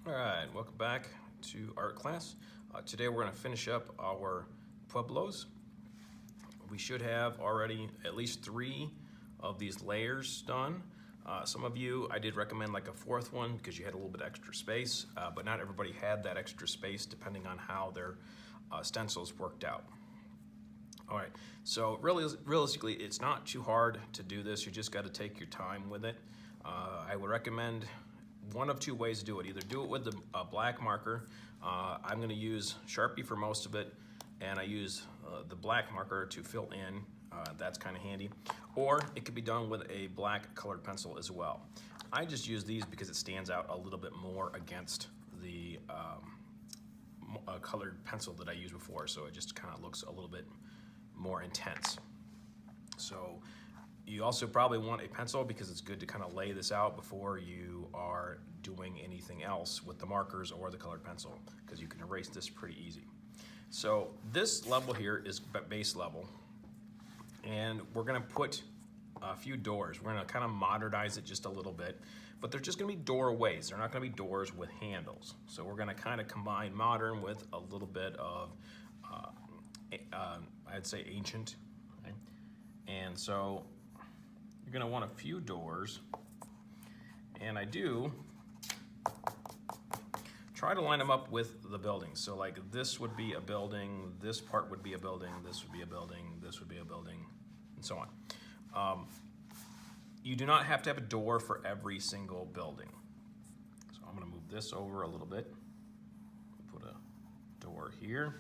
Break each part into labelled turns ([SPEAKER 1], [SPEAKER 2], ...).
[SPEAKER 1] All right, welcome back to art class. Today we're going to finish up our Pueblos. We should have already at least 3 of these layers done. Some of you, I did recommend like a 4th one because you had a little bit extra space, but not everybody had that extra space depending on how their stencils worked out. All right, so realistically, it's not too hard to do this. You just got to take your time with it. I would recommend one of 2 ways to do it. Either do it with a black marker. I'm going to use Sharpie for most of it, and I use the black marker to fill in. That's kind of handy. Or it could be done with a black colored pencil as well. I just use these because it stands out a little bit more against the colored pencil that I used before, so it just kind of looks a little bit more intense. So you also probably want a pencil because it's good to kind of lay this out before you are doing anything else with the markers or the colored pencil, because you can erase this pretty easy. So this level here is base level, and we're going to put a few doors. We're going to kind of modernize it just a little bit, but they're just going to be doorways. They're not going to be doors with handles. So we're going to kind of combine modern with a little bit of I'd say ancient. Okay? And so you're going to want a few doors, and I do try to line them up with the buildings. So like this would be a building, this part would be a building, this would be a building, this would be a building, and so on. You do not have to have a door for every single building. So I'm going to move this over a little bit. Put a door here.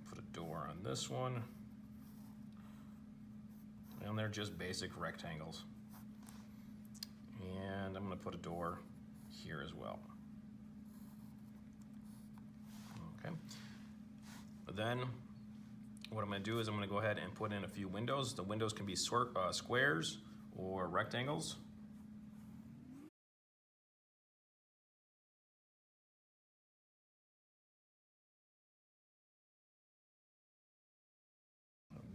[SPEAKER 1] Put a door on this one. And they're just basic rectangles. And I'm going to put a door here as well. Okay. But then what I'm going to do is I'm going to go ahead and put in a few windows. The windows can be squares or rectangles.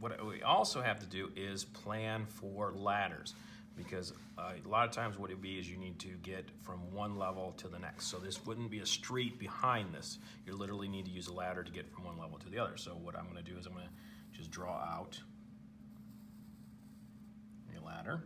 [SPEAKER 1] What we also have to do is plan for ladders, because a lot of times what it would be is you need to get from one level to the next. So this wouldn't be a street behind this. You literally need to use a ladder to get from one level to the other. So what I'm going to do is I'm going to just draw out a ladder.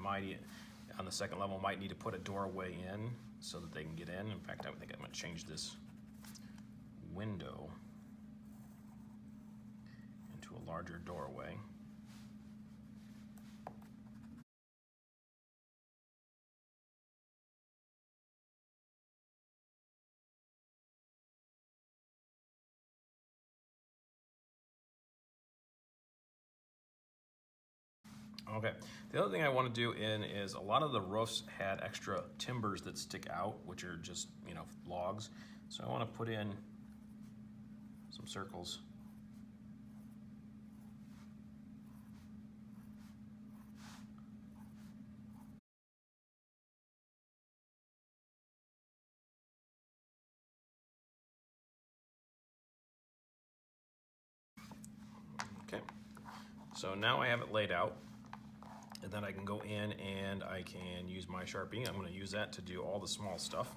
[SPEAKER 1] Might, on the second level, might need to put a doorway in so that they can get in. In fact, I think I'm going to change this window into a larger doorway. Okay, the other thing I want to do is a lot of the roofs had extra timbers that stick out, which are just, logs. So I want to put in some circles. Okay, so now I have it laid out. And then I can go in and I can use my Sharpie. I'm going to use that to do all the small stuff.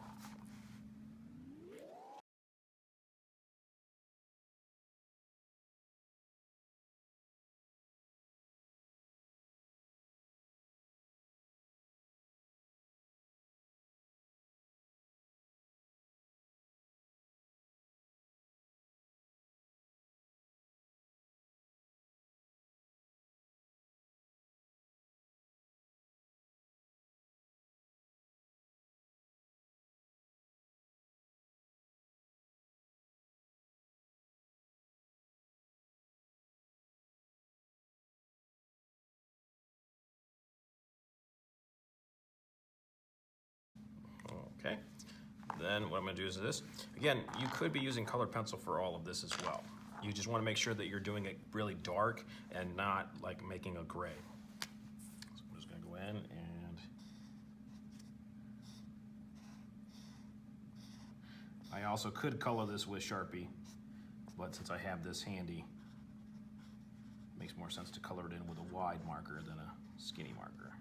[SPEAKER 1] Okay, then what I'm going to do is this. Again, you could be using colored pencil for all of this as well. You just want to make sure that you're doing it really dark and not like making a gray. So I'm just going to go in and also could color this with Sharpie, but since I have this handy, it makes more sense to color it in with a wide marker than a skinny marker.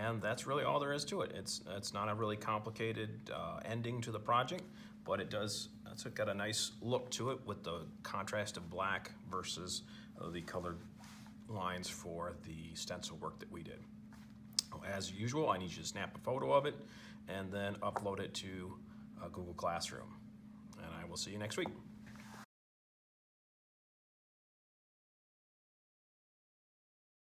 [SPEAKER 1] And that's really all there is to it. It's not a really complicated ending to the project, but it's got a nice look to it with the contrast of black versus the colored lines for the stencil work that we did. As usual, I need you to snap a photo of it and then upload it to Google Classroom. And I will see you next week.